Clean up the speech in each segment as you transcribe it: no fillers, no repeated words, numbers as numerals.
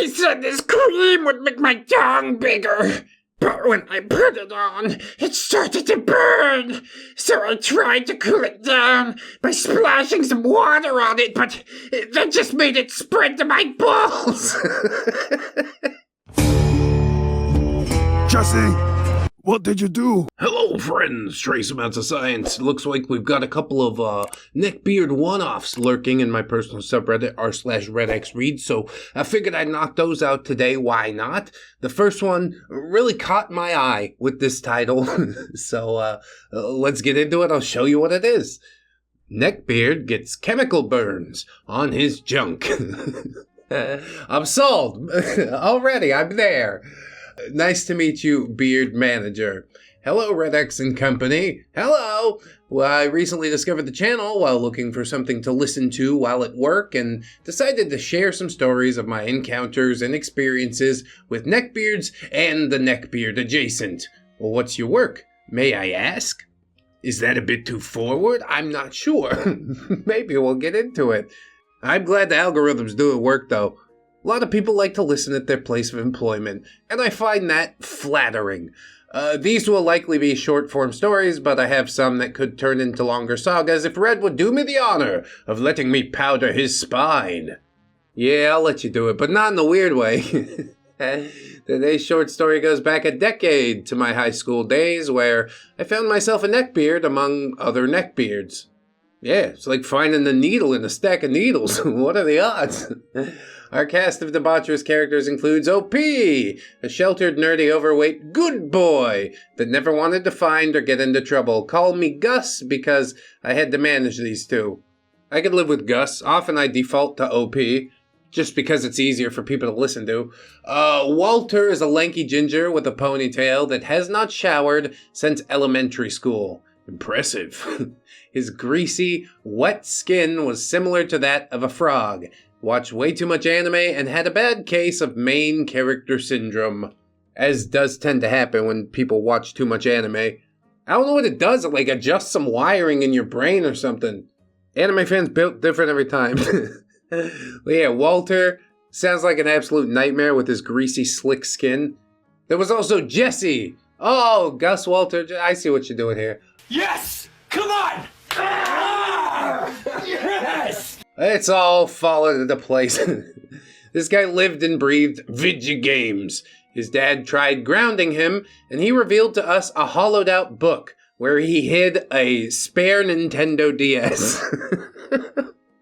They said this cream would make my tongue bigger. But when I put it on, it started to burn. So I tried to cool it down by splashing some water on it, but that just made it spread to my balls. Jesse, what did you do? Hello, friends. Trace amounts of science. Looks like we've got a couple of Neckbeard one-offs lurking in my personal subreddit r/ReddX read, so I figured I'd knock those out today. Why not? The first one really caught my eye with this title, so let's get into it. I'll show you what it is. Neckbeard gets chemical burns on his junk. I'm sold. Already, I'm there. Nice to meet you, Beard Manager. Hello, ReddX and company. Hello! Well, I recently discovered the channel while looking for something to listen to while at work and decided to share some stories of my encounters and experiences with neckbeards and the neckbeard adjacent. Well, what's your work, may I ask? Is that a bit too forward? I'm not sure. Maybe we'll get into it. I'm glad the algorithms do work, though. A lot of people like to listen at their place of employment, and I find that flattering. These will likely be short-form stories, but I have some that could turn into longer sagas if Red would do me the honor of letting me powder his spine. Yeah, I'll let you do it, but not in the weird way. Today's short story goes back a decade to my high school days, where I found myself a neckbeard among other neckbeards. Yeah, it's like finding a needle in a stack of needles. What are the odds? Our cast of debaucherous characters includes OP, a sheltered, nerdy, overweight good boy that never wanted to find or get into trouble. Call me Gus because I had to manage these two. I could live with Gus. Often I default to OP, just because it's easier for people to listen to. Walter is a lanky ginger with a ponytail that has not showered since elementary school. Impressive. His greasy, wet skin was similar to that of a frog. Watched way too much anime and had a bad case of main character syndrome. As does tend to happen when people watch too much anime. I don't know what it does, it like adjusts some wiring in your brain or something. Anime fans built different every time. But yeah, Walter sounds like an absolute nightmare with his greasy, slick skin. There was also Jesse. Oh, Gus, Walter, I see what you're doing here. Yes! Come on! Ah! Yes! It's all fallen into place. This guy lived and breathed video games. His dad tried grounding him, and he revealed to us a hollowed out book where he hid a spare Nintendo DS.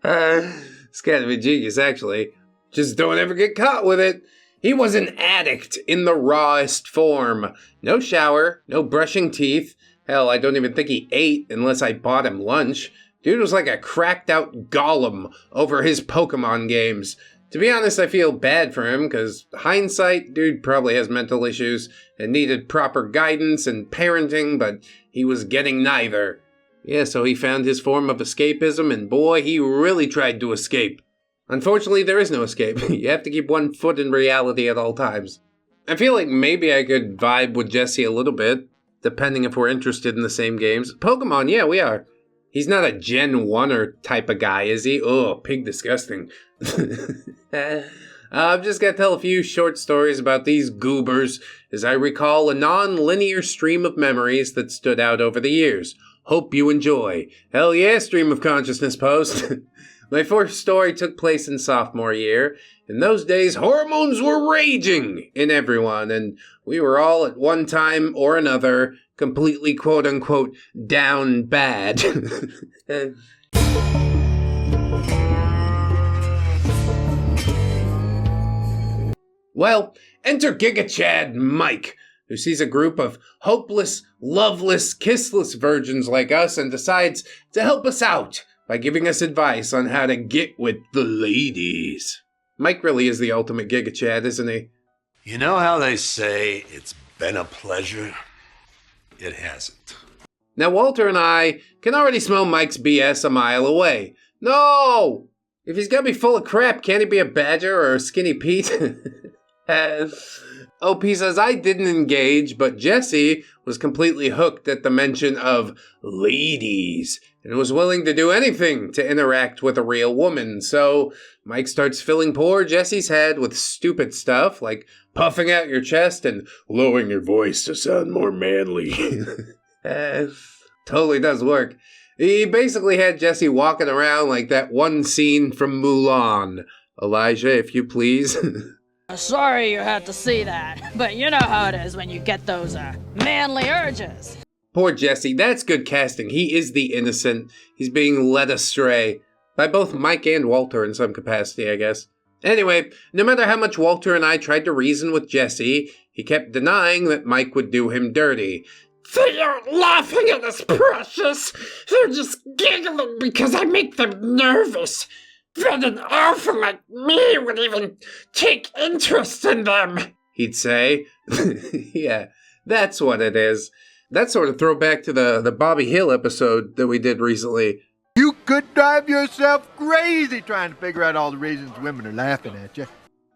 It's kind of ingenious, actually. Just don't ever get caught with it. He was an addict in the rawest form. No shower, no brushing teeth. Hell, I don't even think he ate unless I bought him lunch. Dude was like a cracked out golem over his Pokemon games. To be honest, I feel bad for him, because hindsight, dude probably has mental issues and needed proper guidance and parenting, but he was getting neither. Yeah, so he found his form of escapism, and boy, he really tried to escape. Unfortunately, there is no escape. You have to keep one foot in reality at all times. I feel like maybe I could vibe with Jesse a little bit, depending if we're interested in the same games. Pokemon, yeah, we are. He's not a Gen 1er type of guy, is he? Oh, pig disgusting. I'm just gonna tell a few short stories about these goobers as I recall a non-linear stream of memories that stood out over the years. Hope you enjoy. Hell yeah, stream of consciousness post. My first story took place in sophomore year. In those days, hormones were raging in everyone, and we were all at one time or another completely quote-unquote down bad. Well, enter Giga Chad Mike, who sees a group of hopeless, loveless, kissless virgins like us and decides to help us out by giving us advice on how to get with the ladies. Mike really is the ultimate Giga Chad, isn't he? You know how they say it's been a pleasure? It hasn't. Now, Walter and I can already smell Mike's BS a mile away. No! If he's gonna be full of crap, can't he be a Badger or a Skinny Pete? OP says I didn't engage, but Jesse was completely hooked at the mention of ladies and was willing to do anything to interact with a real woman. So Mike starts filling poor Jesse's head with stupid stuff like puffing out your chest and lowering your voice to sound more manly. Totally does work. He basically had Jesse walking around like that one scene from Mulan. Elijah, if you please. Sorry you had to see that, but you know how it is when you get those, manly urges. Poor Jesse, that's good casting. He is the innocent. He's being led astray by both Mike and Walter in some capacity, I guess. Anyway, no matter how much Walter and I tried to reason with Jesse, he kept denying that Mike would do him dirty. They aren't laughing at us, Precious. They're just giggling because I make them nervous. That an alpha like me would even take interest in them, he'd say. Yeah, that's what it is. That sort of throwback to the Bobby Hill episode that we did recently. You could drive yourself crazy trying to figure out all the reasons women are laughing at you.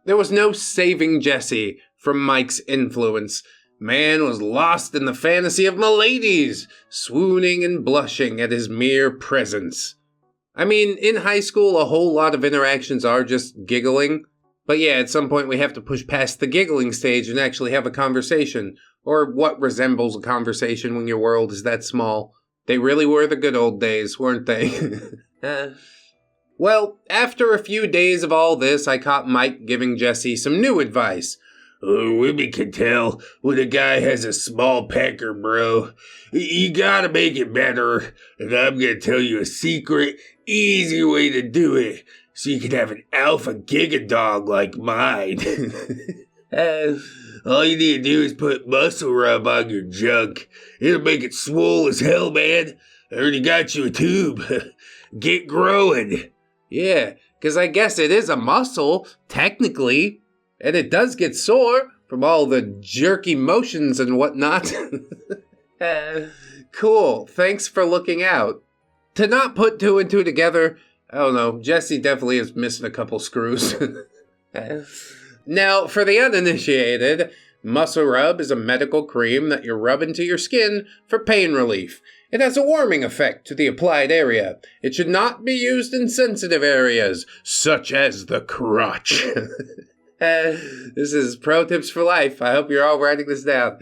There was no saving Jesse from Mike's influence. Man was lost in the fantasy of miladies, swooning and blushing at his mere presence. I mean, in high school, a whole lot of interactions are just giggling. But yeah, at some point we have to push past the giggling stage and actually have a conversation. Or what resembles a conversation when your world is that small. They really were the good old days, weren't they? Well, after a few days of all this, I caught Mike giving Jesse some new advice. Oh, women can tell when a guy has a small pecker, bro. You gotta make it better. And I'm gonna tell you a secret, easy way to do it. So you can have an alpha gigadog like mine. All you need to do is put muscle rub on your junk. It'll make it swole as hell, man. I already got you a tube. Get growing. Yeah, because I guess it is a muscle, technically. And it does get sore from all the jerky motions and whatnot. Cool, thanks for looking out. To not put two and two together, I don't know, Jesse definitely is missing a couple screws. Now, for the uninitiated, Muscle Rub is a medical cream that you rub into your skin for pain relief. It has a warming effect to the applied area. It should not be used in sensitive areas, such as the crotch. This is pro tips for life. I hope you're all writing this down.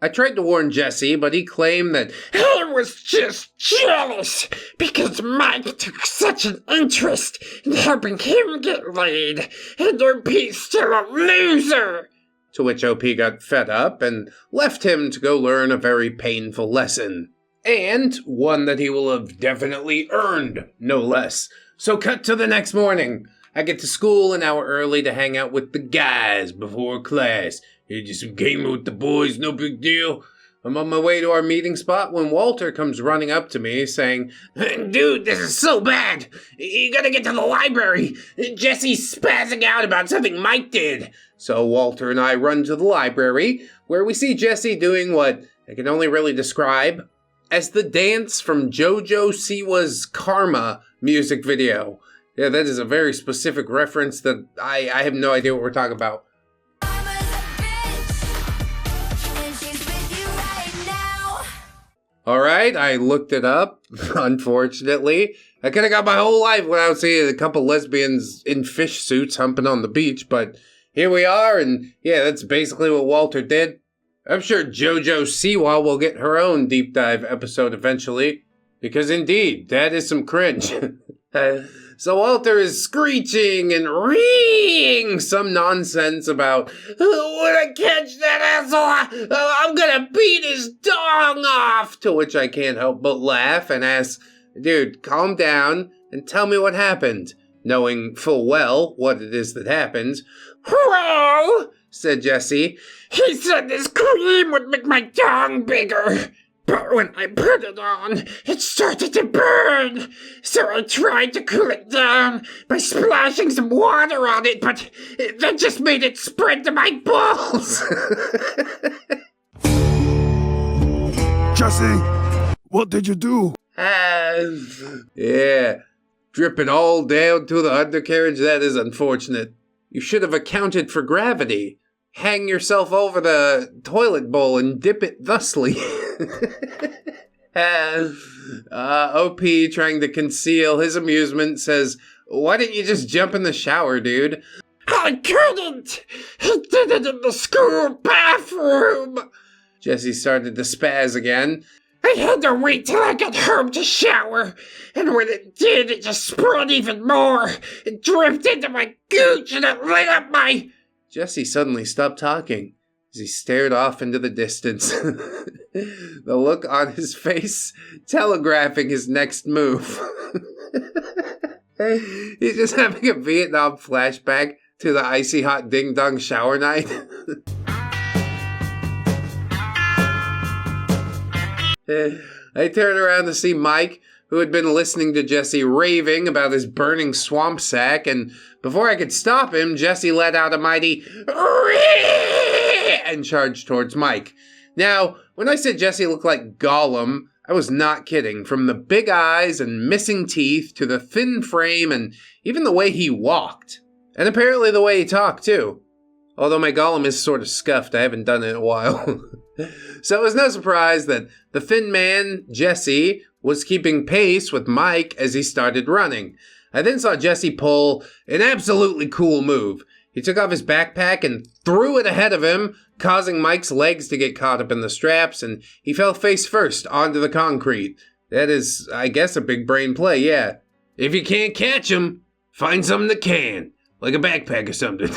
I tried to warn Jesse, but he claimed that I was just jealous because Mike took such an interest in helping him get laid, and OP's still a loser. To which OP got fed up and left him to go learn a very painful lesson. And one that he will have definitely earned, no less. So cut to the next morning. I get to school an hour early to hang out with the guys before class. Just some gaming with the boys, no big deal. I'm on my way to our meeting spot when Walter comes running up to me saying, Dude, this is so bad. You gotta get to the library. Jesse's spazzing out about something Mike did. So Walter and I run to the library, where we see Jesse doing what I can only really describe as the dance from JoJo Siwa's Karma music video. Yeah, that is a very specific reference that I have no idea what we're talking about. Alright, I looked it up, unfortunately. I could have got my whole life without seeing a couple lesbians in fish suits humping on the beach, but here we are, and yeah, that's basically what Walter did. I'm sure JoJo Siwa will get her own deep dive episode eventually, because indeed, that is some cringe. So Walter is screeching and reeing some nonsense about, when I catch that asshole, I'm gonna beat his dong off, to which I can't help but laugh and ask, dude, calm down and tell me what happened, knowing full well what it is that happened. Well, said Jesse, he said this cream would make my dong bigger. But when I put it on, it started to burn. So I tried to cool it down by splashing some water on it, but that just made it spread to my balls. Jesse, what did you do? Yeah, dripping all down to the undercarriage, that is unfortunate. You should have accounted for gravity. Hang yourself over the toilet bowl and dip it thusly. OP, trying to conceal his amusement, says, "Why didn't you just jump in the shower, dude?" I couldn't! He did it in the school bathroom! Jesse started to spaz again. I had to wait till I got home to shower, and when it did, it just spread even more. It dripped into my gooch and it lit up my... Jesse suddenly stopped talking as he stared off into the distance, the look on his face telegraphing his next move. He's just having a Vietnam flashback to the icy hot ding-dong shower night. I turned around to see Mike, who had been listening to Jesse raving about his burning swamp sack, and before I could stop him, Jesse let out a mighty and charged towards Mike. Now, when I said Jesse looked like Gollum, I was not kidding. From the big eyes and missing teeth to the thin frame and even the way he walked. And apparently the way he talked, too. Although my Gollum is sort of scuffed, I haven't done it in a while. So it was no surprise that the thin man, Jesse, was keeping pace with Mike as he started running. I then saw Jesse pull an absolutely cool move. He took off his backpack and threw it ahead of him, causing Mike's legs to get caught up in the straps, and he fell face first onto the concrete. That is, I guess, a big brain play, yeah. If you can't catch him, find something that can, like a backpack or something.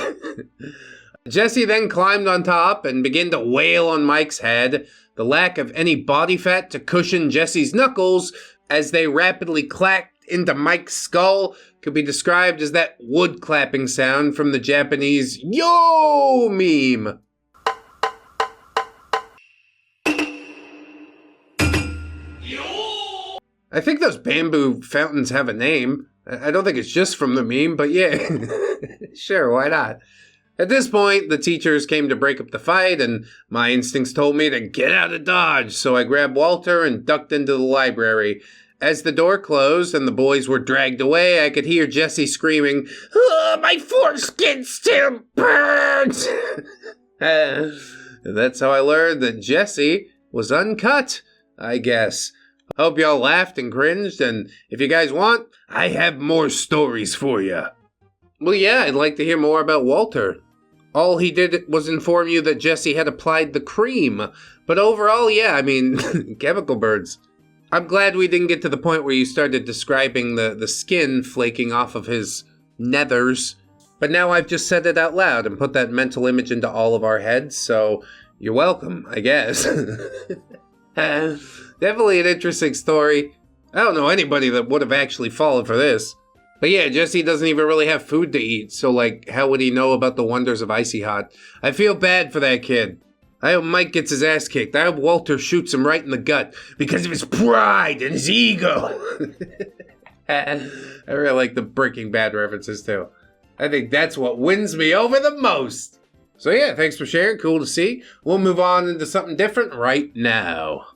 Jesse then climbed on top and began to wail on Mike's head. The lack of any body fat to cushion Jesse's knuckles as they rapidly clacked into Mike's skull could be described as that wood clapping sound from the Japanese "yo" meme. I think those bamboo fountains have a name. I don't think it's just from the meme, but yeah. Sure, why not? At this point, the teachers came to break up the fight, and my instincts told me to get out of Dodge, so I grabbed Walter and ducked into the library. As the door closed and the boys were dragged away, I could hear Jesse screaming, "Oh, my foreskin still burns!" That's how I learned that Jesse was uncut, I guess. Hope y'all laughed and cringed, and if you guys want, I have more stories for you. Well, yeah, I'd like to hear more about Walter. All he did was inform you that Jesse had applied the cream. But overall, yeah, I mean, chemical birds. I'm glad we didn't get to the point where you started describing the skin flaking off of his nethers. But now I've just said it out loud and put that mental image into all of our heads, so you're welcome, I guess. Definitely an interesting story. I don't know anybody that would have actually fallen for this. But yeah, Jesse doesn't even really have food to eat, so like, how would he know about the wonders of Icy Hot? I feel bad for that kid. I hope Mike gets his ass kicked. I hope Walter shoots him right in the gut because of his pride and his ego. I really like the Breaking Bad references too. I think that's what wins me over the most. So yeah, thanks for sharing. Cool to see. We'll move on into something different right now.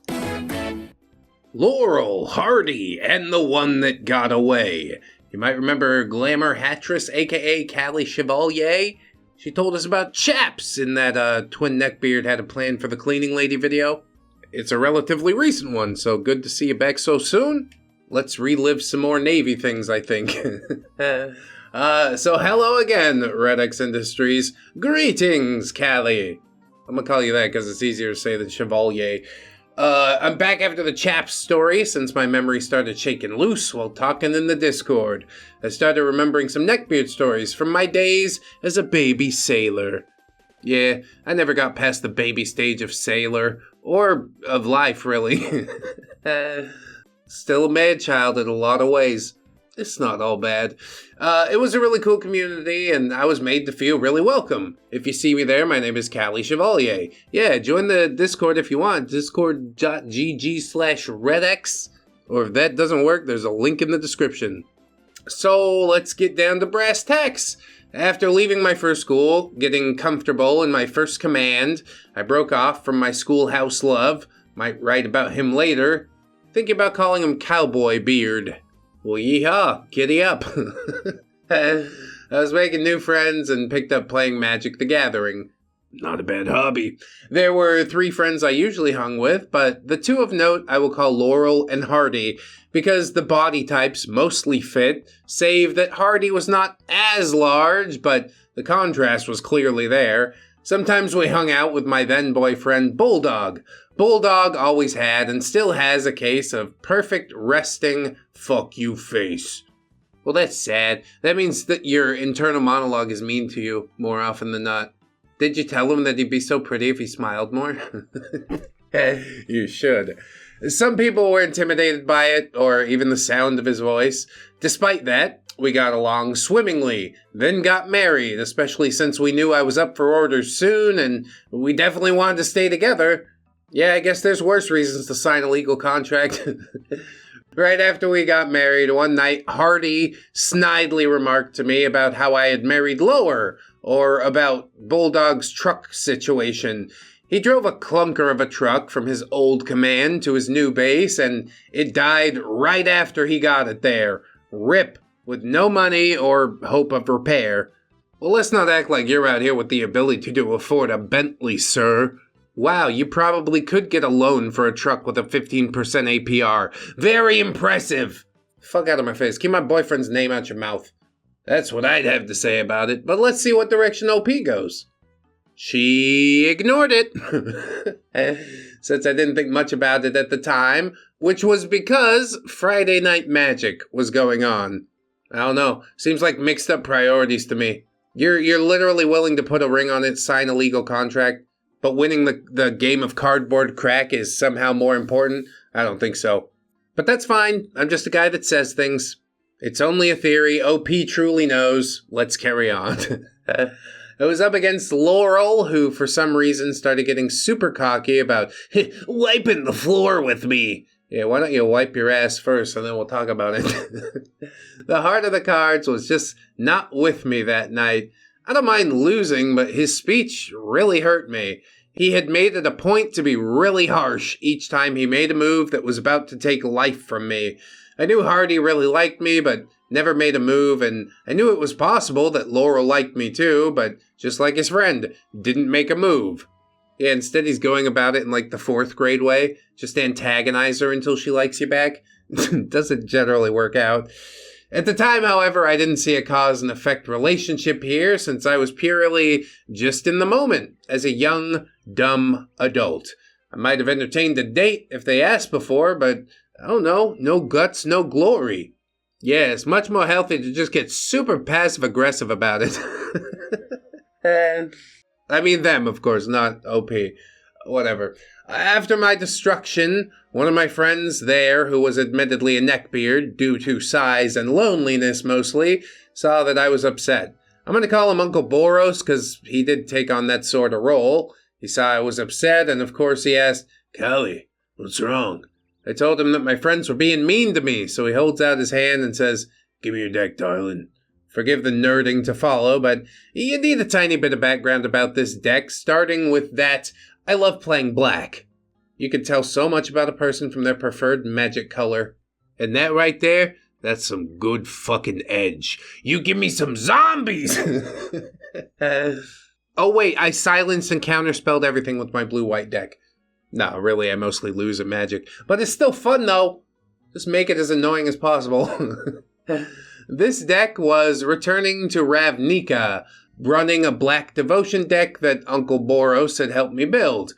Laurel Hardy and the One That Got Away. You might remember Glamour Hattress, aka Callie Chevalier. She told us about chaps in that Twin Neckbeard Had a Plan for the Cleaning Lady video. It's a relatively recent one, so good to see you back so soon. Let's relive some more Navy things, I think. So hello again, ReddX Industries. Greetings, Callie. I'm gonna call you that because it's easier to say than Chevalier. I'm back after the chaps story since my memory started shaking loose while talking in the Discord. I started remembering some Neckbeard stories from my days as a baby sailor. Yeah, I never got past the baby stage of sailor, or of life really. Still a mad child in a lot of ways. It's not all bad. It was a really cool community, and I was made to feel really welcome. If you see me there, my name is Callie Chevalier. Yeah, join the Discord if you want. Discord.gg/ReddX. Or if that doesn't work, there's a link in the description. So, let's get down to brass tacks. After leaving my first school, getting comfortable in my first command, I broke off from my schoolhouse love. Might write about him later. Thinking about calling him Cowboy Beard. Well, yeehaw, giddy up. I was making new friends and picked up playing Magic the Gathering. Not a bad hobby. There were 3 friends I usually hung with, but the 2 of note I will call Laurel and Hardy, because the body types mostly fit, save that Hardy was not as large, but the contrast was clearly there. Sometimes we hung out with my then boyfriend Bulldog. Bulldog always had and still has a case of perfect resting fuck you face. Well, that's sad. That means that your internal monologue is mean to you more often than not. Did you tell him that he'd be so pretty if he smiled more? You should. Some people were intimidated by it, or even the sound of his voice. Despite that, we got along swimmingly, then got married, especially since we knew I was up for orders soon, and we definitely wanted to stay together. Yeah, I guess there's worse reasons to sign a legal contract. Right after we got married, one night, Hardy snidely remarked to me about how I had married lower, or about Bulldog's truck situation. He drove a clunker of a truck from his old command to his new base, and it died right after he got it there. RIP, with no money or hope of repair. Well, let's not act like you're out here with the ability to afford a Bentley, sir. Wow, you probably could get a loan for a truck with a 15% APR. Very impressive! Fuck out of my face. Keep my boyfriend's name out your mouth. That's what I'd have to say about it, but let's see what direction OP goes. She ignored it. Since I didn't think much about it at the time, which was because Friday Night Magic was going on. I don't know. Seems like mixed up priorities to me. You're literally willing to put a ring on it, sign a legal contract, but winning the game of cardboard crack is somehow more important? I don't think so. But that's fine. I'm just a guy that says things. It's only a theory. OP truly knows. Let's carry on. It was up against Laurel, who for some reason started getting super cocky about wiping the floor with me. Yeah, why don't you wipe your ass first and then we'll talk about it. The heart of the cards was just not with me that night. I don't mind losing, but his speech really hurt me. He had made it a point to be really harsh each time he made a move that was about to take life from me. I knew Hardy really liked me, but never made a move, and I knew it was possible that Laurel liked me too, but just like his friend, didn't make a move. Yeah, instead he's going about it in like the 4th grade way, just antagonize her until she likes you back. Doesn't generally work out. At the time, however, I didn't see a cause and effect relationship here, since I was purely just in the moment as a young, dumb adult. I might have entertained a date if they asked before, but I don't know, no guts, no glory. Yeah, it's much more healthy to just get super passive-aggressive about it. I mean them, of course, not OP. Whatever. After my destruction, one of my friends there, who was admittedly a neckbeard, due to size and loneliness mostly, saw that I was upset. I'm going to call him Uncle Boros, because he did take on that sort of role. He saw I was upset, and of course he asked, "Callie, what's wrong?" I told him that my friends were being mean to me, so he holds out his hand and says, "Give me your deck, darling." Forgive the nerding to follow, but you need a tiny bit of background about this deck, starting with that I love playing black. You can tell so much about a person from their preferred magic color. And that right there, that's some good fucking edge. You give me some zombies! Oh wait, I silenced and counterspelled everything with my blue-white deck. No, really, I mostly lose at Magic. But it's still fun, though. Just make it as annoying as possible. This deck was returning to Ravnica, running a Black Devotion deck that Uncle Boros had helped me build.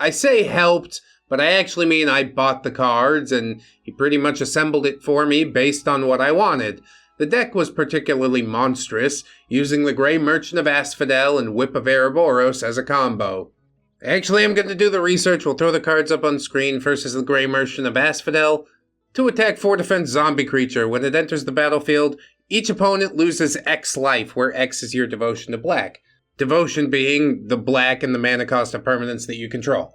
I say helped, but I actually mean I bought the cards, and he pretty much assembled it for me based on what I wanted. The deck was particularly monstrous, using the Grey Merchant of Asphodel and Whip of Ouroboros as a combo. Actually, I'm going to do the research. We'll throw the cards up on screen. First is the Grey Merchant of Asphodel. 2 attack, 4 defense zombie creature. When it enters the battlefield, each opponent loses X life, where X is your devotion to black. Devotion being the black and the mana cost of permanents that you control.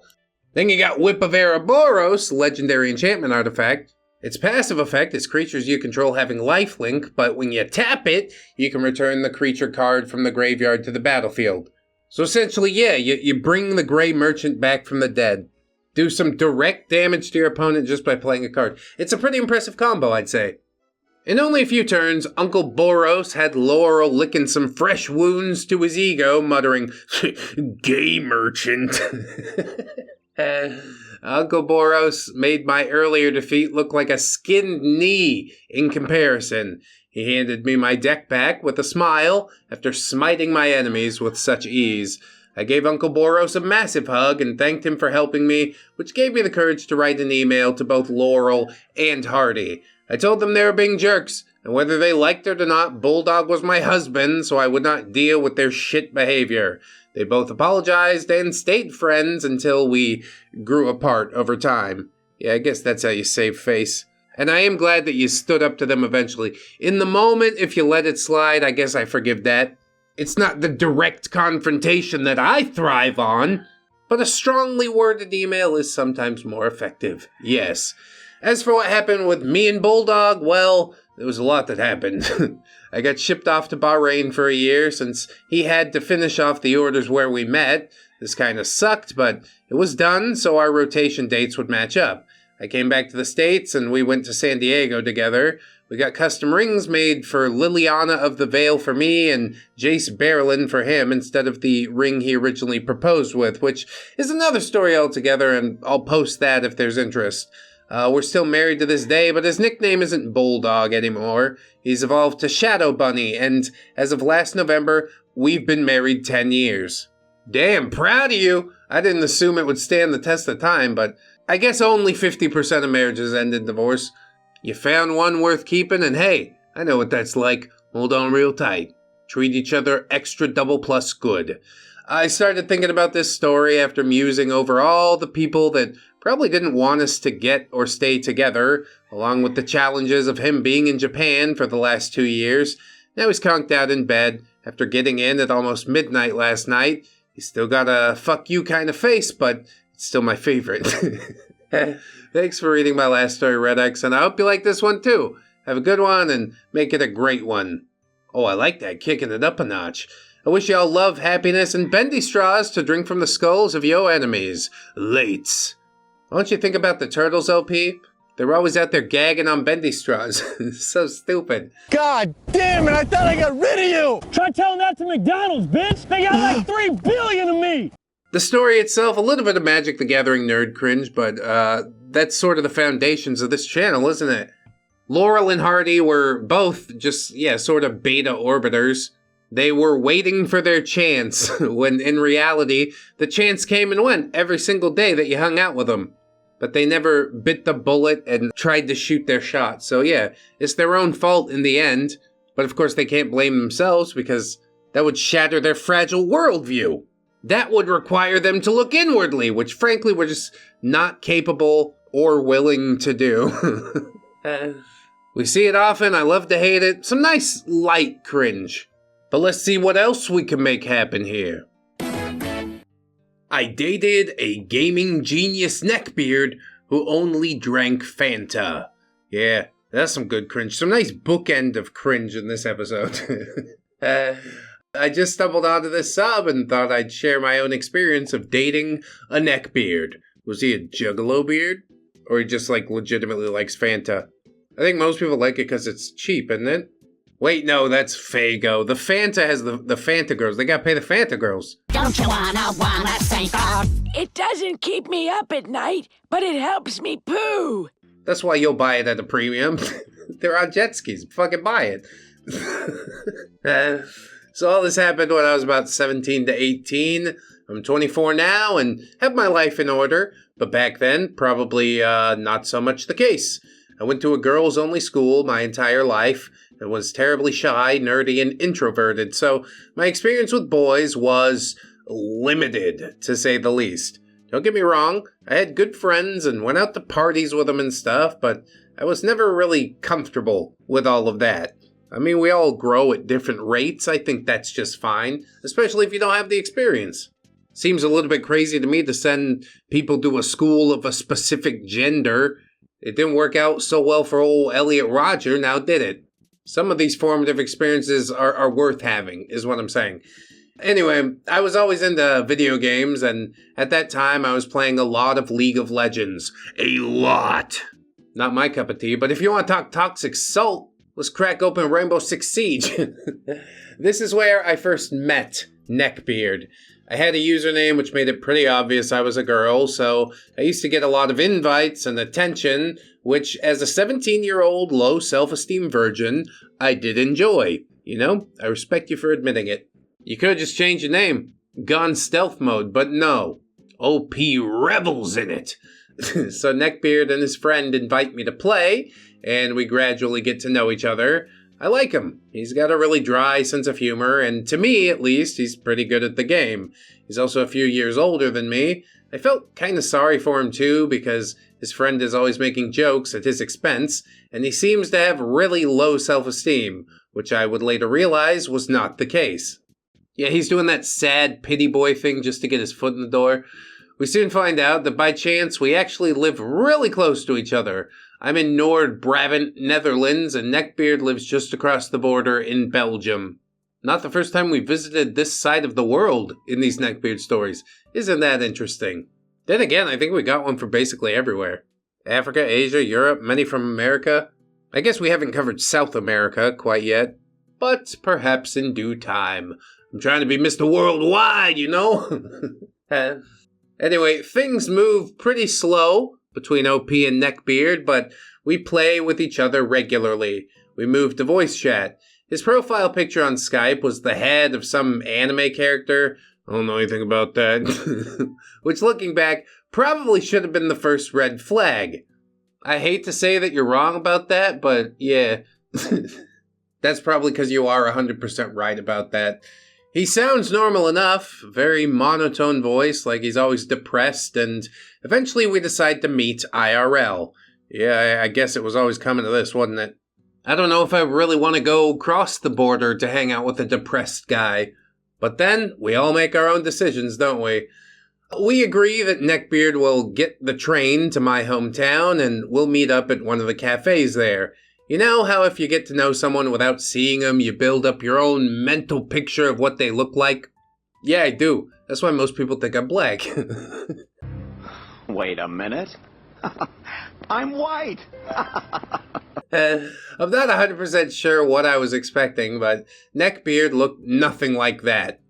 Then you got Whip of Ouroboros, legendary enchantment artifact. Its passive effect is creatures you control having lifelink, but when you tap it, you can return the creature card from the graveyard to the battlefield. So essentially, yeah, you bring the Grey Merchant back from the dead. Do some direct damage to your opponent just by playing a card. It's a pretty impressive combo, I'd say. In only a few turns, Uncle Boros had Laurel licking some fresh wounds to his ego, muttering, "Gay merchant." Uncle Boros made my earlier defeat look like a skinned knee in comparison. He handed me my deck back with a smile after smiting my enemies with such ease. I gave Uncle Boros a massive hug and thanked him for helping me, which gave me the courage to write an email to both Laurel and Hardy. I told them they were being jerks, and whether they liked it or not, Bulldog was my husband, so I would not deal with their shit behavior. They both apologized and stayed friends until we grew apart over time. Yeah, I guess that's how you save face. And I am glad that you stood up to them eventually. In the moment, if you let it slide, I guess I forgive that. It's not the direct confrontation that I thrive on, but a strongly worded email is sometimes more effective. Yes. As for what happened with me and Bulldog, well, there was a lot that happened. I got shipped off to Bahrain for a year since he had to finish off the orders where we met. This kind of sucked, but it was done, so our rotation dates would match up. I came back to the States and we went to San Diego together. We got custom rings made for Liliana of the Veil for me and Jace Berlin for him instead of the ring he originally proposed with, which is another story altogether, and I'll post that if there's interest. We're still married to this day, but his nickname isn't Bulldog anymore. He's evolved to Shadow Bunny, and as of last November, we've been married 10 years. Damn, proud of you! I didn't assume it would stand the test of time, but I guess only 50% of marriages end in divorce. You found one worth keeping, and hey, I know what that's like. Hold on real tight. Treat each other extra double plus good. I started thinking about this story after musing over all the people that probably didn't want us to get or stay together, along with the challenges of him being in Japan for the last 2 years. Now he's conked out in bed after getting in at almost midnight last night. He's still got a fuck you kind of face, but it's still my favorite. Thanks for reading my last story, ReddX, and I hope you like this one too. Have a good one and make it a great one. Oh, I like that, kicking it up a notch. I wish y'all love, happiness, and bendy straws to drink from the skulls of yo enemies. Lates. Why don't you think about the turtles, LP? They're always out there gagging on bendy straws. So stupid. God damn it, I thought I got rid of you! Try telling that to McDonald's, bitch! They got like 3 billion of me! The story itself, a little bit of Magic the Gathering nerd cringe, but that's sort of the foundations of this channel, isn't it? Laurel and Hardy were both just, sort of beta orbiters. They were waiting for their chance, when in reality, the chance came and went every single day that you hung out with them. But they never bit the bullet and tried to shoot their shot. So yeah, it's their own fault in the end. But of course they can't blame themselves because that would shatter their fragile worldview. That would require them to look inwardly, which frankly we're just not capable or willing to do. We see it often, I love to hate it. Some nice light cringe. But let's see what else we can make happen here. I dated a gaming genius neckbeard who only drank Fanta. Yeah, that's some good cringe. Some nice bookend of cringe in this episode. I just stumbled onto this sub and thought I'd share my own experience of dating a neckbeard. Was he a juggalo beard? Or he just legitimately likes Fanta? I think most people like it because it's cheap, isn't it? Wait, no, that's Fago. The Fanta has the Fanta girls. They gotta pay the Fanta girls. Don't you wanna say that? It doesn't keep me up at night, but it helps me poo. That's why you'll buy it at a premium. They're on jet skis. Fucking buy it. So all this happened when I was about 17 to 18. I'm 24 now and have my life in order. But back then, probably not so much the case. I went to a girls-only school my entire life and was terribly shy, nerdy, and introverted, so my experience with boys was limited, to say the least. Don't get me wrong, I had good friends and went out to parties with them and stuff, but I was never really comfortable with all of that. I mean, we all grow at different rates. I think that's just fine, especially if you don't have the experience. Seems a little bit crazy to me to send people to a school of a specific gender. It didn't work out so well for old Elliot Rodger, now did it? Some of these formative experiences are worth having, is what I'm saying. Anyway, I was always into video games, and at that time I was playing a lot of League of Legends. A lot! Not my cup of tea, but if you want to talk toxic salt, Let's crack open Rainbow Six Siege. This is where I first met Neckbeard. I had a username which made it pretty obvious I was a girl, so I used to get a lot of invites and attention, which as a 17-year-old low self-esteem virgin, I did enjoy. You know, I respect you for admitting it. You could have just changed your name, gone stealth mode, but no. OP rebels in it. So Neckbeard and his friend invite me to play, and we gradually get to know each other. I like him. He's got a really dry sense of humor, and to me, at least, he's pretty good at the game. He's also a few years older than me. I felt kind of sorry for him too, because his friend is always making jokes at his expense, and he seems to have really low self-esteem, which I would later realize was not the case. Yeah, he's doing that sad pity boy thing just to get his foot in the door. We soon find out that by chance we actually live really close to each other. I'm in Noord-Brabant, Netherlands, and Neckbeard lives just across the border in Belgium. Not the first time we visited this side of the world in these Neckbeard stories. Isn't that interesting? Then again, I think we got one for basically everywhere. Africa, Asia, Europe, many from America. I guess we haven't covered South America quite yet, but perhaps in due time. I'm trying to be Mr. Worldwide, you know? Anyway, things move pretty slow between OP and Neckbeard, but we play with each other regularly. We moved to voice chat. His profile picture on Skype was the head of some anime character. I don't know anything about that. Which, looking back, probably should have been the first red flag. I hate to say that you're wrong about that, but yeah. That's probably because you are 100% right about that. He sounds normal enough, very monotone voice, like he's always depressed, and eventually we decide to meet IRL. Yeah, I guess it was always coming to this, wasn't it? I don't know if I really want to go across the border to hang out with a depressed guy. But then, we all make our own decisions, don't we? We agree that Neckbeard will get the train to my hometown, and we'll meet up at one of the cafes there. You know how if you get to know someone without seeing them, you build up your own mental picture of what they look like? Yeah, I do. That's why most people think I'm black. Wait a minute. I'm white. I'm not 100% sure what I was expecting, but Neckbeard looked nothing like that.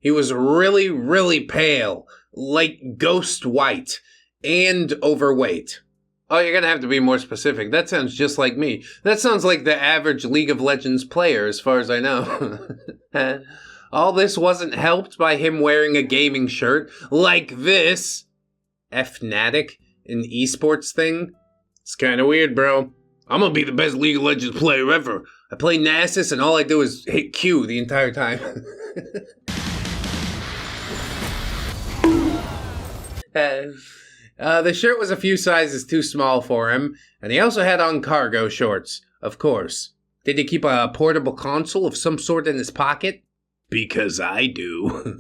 He was really, really pale, like ghost white, and overweight. Oh, you're gonna have to be more specific. That sounds just like me. That sounds like the average League of Legends player, as far as I know. All this wasn't helped by him wearing a gaming shirt like this. Fnatic, an esports thing. It's kinda weird, bro. I'm gonna be the best League of Legends player ever. I play Nasus and all I do is hit Q the entire time. The shirt was a few sizes too small for him, and he also had on cargo shorts, of course. Did he keep a portable console of some sort in his pocket? Because I do.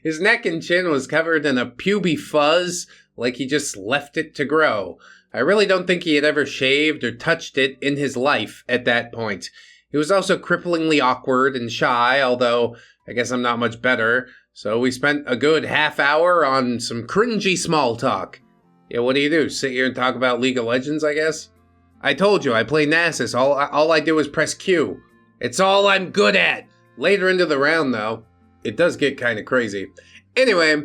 His neck and chin was covered in a puby fuzz, like he just left it to grow. I really don't think he had ever shaved or touched it in his life at that point. He was also cripplingly awkward and shy, although I guess I'm not much better. So we spent a good half hour on some cringy small talk. Yeah, what do? Sit here and talk about League of Legends, I guess? I told you, I play Nasus. All I do is press Q. It's all I'm good at. Later into the round, though, it does get kind of crazy. Anyway,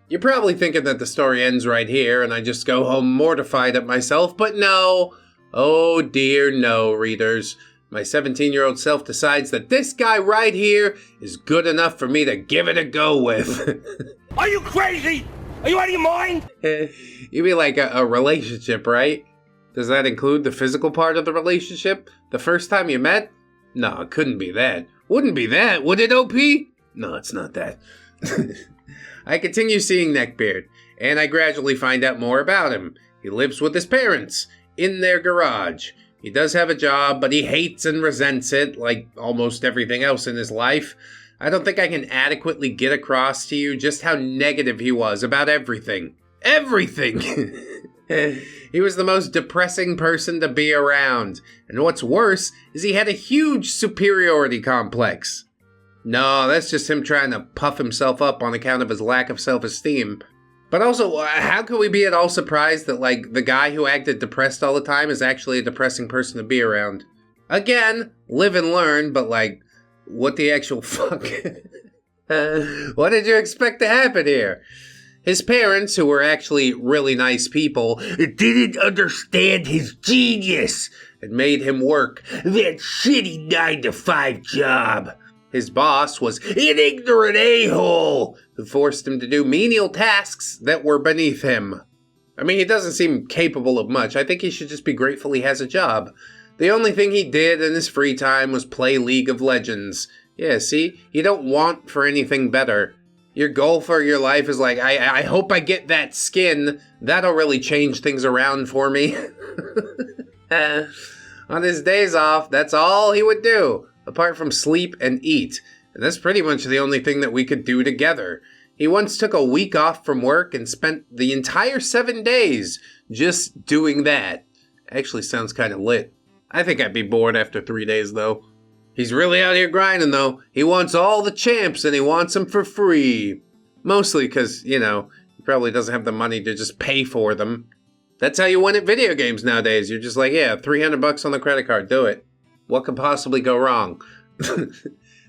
you're probably thinking that the story ends right here and I just go home mortified at myself, but no. Oh dear no, readers. My 17-year-old self decides that this guy right here is good enough for me to give it a go with. Are you crazy? Are you out of your mind? You mean like a relationship, right? Does that include the physical part of the relationship? The first time you met? No, it couldn't be that. Wouldn't be that, would it, OP? No, it's not that. I continue seeing Neckbeard, and I gradually find out more about him. He lives with his parents, in their garage. He does have a job, but he hates and resents it, like almost everything else in his life. I don't think I can adequately get across to you just how negative he was about everything. Everything! He was the most depressing person to be around. And what's worse is he had a huge superiority complex. No, that's just him trying to puff himself up on account of his lack of self-esteem. But also, how can we be at all surprised that, like, the guy who acted depressed all the time is actually a depressing person to be around? Again, live and learn, but like, what the actual fuck? What did you expect to happen here? His parents, who were actually really nice people, Didn't understand his genius and made him work. that shitty 9-to-5 job. His boss was An ignorant a-hole. who forced him to do menial tasks that were beneath him. I mean, he doesn't seem capable of much. I think he should just be grateful he has a job. The only thing he did in his free time was play League of Legends. Yeah, see? You don't want for anything better. Your goal for your life is like, I hope I get that skin. That'll really change things around for me. On his days off, that's all he would do, apart from sleep and eat. And that's pretty much the only thing that we could do together. He once took a week off from work and spent the entire 7 days just doing that. Actually sounds kind of lit. I think I'd be bored after 3 days, though. He's really out here grinding, though. He wants all the champs, and he wants them for free. Mostly because, he probably doesn't have the money to just pay for them. That's how you win at video games nowadays. You're just like, yeah, $300 on the credit card, do it. What could possibly go wrong?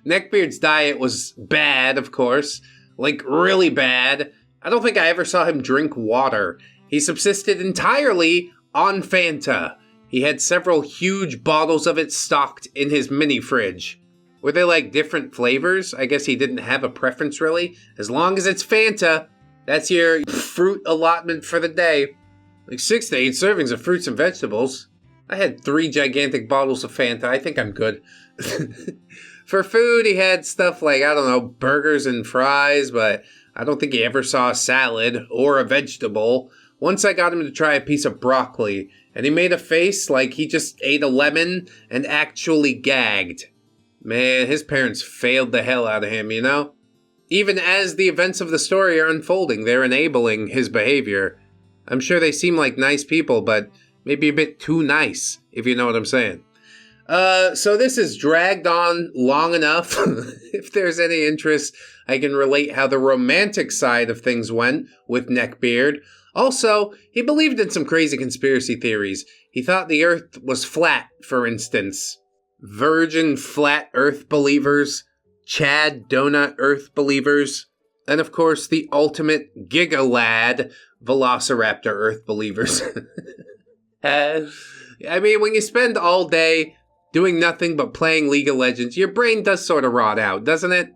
Neckbeard's diet was bad, of course. Like, really bad. I don't think I ever saw him drink water. He subsisted entirely on Fanta. He had several huge bottles of it stocked in his mini fridge. Were they like different flavors? I guess he didn't have a preference really. As long as it's Fanta, that's your fruit allotment for the day. Like 6 to 8 servings of fruits and vegetables. I had 3 gigantic bottles of Fanta. I think I'm good. For food, he had stuff like, I don't know, burgers and fries, but I don't think he ever saw a salad or a vegetable. Once I got him to try a piece of broccoli, and he made a face like he just ate a lemon and actually gagged. Man, his parents failed the hell out of him, Even as the events of the story are unfolding, they're enabling his behavior. I'm sure they seem like nice people, but maybe a bit too nice, if you know what I'm saying. So this is dragged on long enough. If there's any interest, I can relate how the romantic side of things went with Neckbeard. Also, he believed in some crazy conspiracy theories. He thought the Earth was flat, for instance. Virgin flat Earth believers, Chad donut Earth believers, and of course the ultimate Giga Lad Velociraptor Earth believers. I mean, when you spend all day doing nothing but playing League of Legends, your brain does sort of rot out, doesn't it?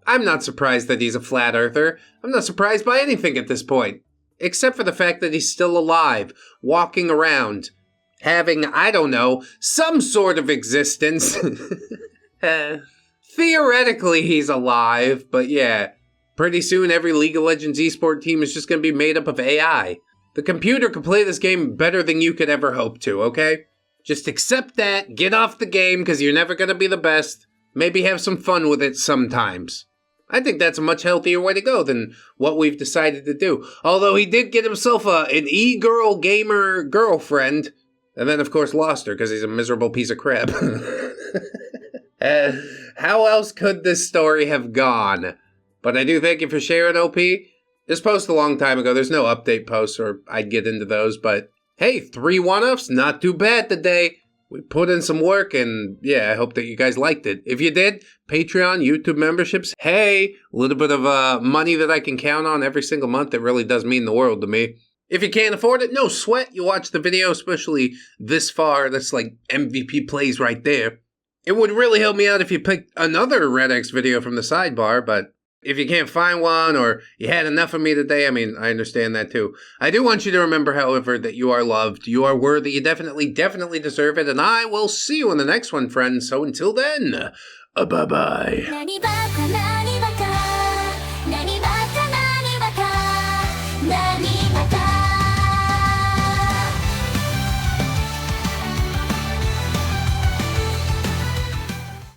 I'm not surprised that he's a flat earther. I'm not surprised by anything at this point. Except for the fact that he's still alive, walking around, having, I don't know, some sort of existence. Theoretically, he's alive, but yeah, pretty soon every League of Legends esport team is just going to be made up of AI. The computer can play this game better than you could ever hope to, okay? Just accept that, get off the game, because you're never going to be the best. Maybe have some fun with it sometimes. I think that's a much healthier way to go than what we've decided to do. Although he did get himself an e-girl gamer girlfriend, and then of course lost her because he's a miserable piece of crap. How else could this story have gone? But I do thank you for sharing, OP. This post a long time ago. There's no update posts, or I'd get into those. But hey, 3 one-ups, not too bad today. We put in some work, and yeah, I hope that you guys liked it. If you did, Patreon, YouTube memberships, hey, a little bit of money that I can count on every single month. It really does mean the world to me. If you can't afford it, no sweat. You watch the video, especially this far. That's like MVP plays right there. It would really help me out if you picked another ReddX video from the sidebar, but if you can't find one or you had enough of me today, I mean, I understand that too. I do want you to remember, however, that you are loved, you are worthy, you definitely deserve it, and I will see you in the next one, friends. So until then, bye-bye.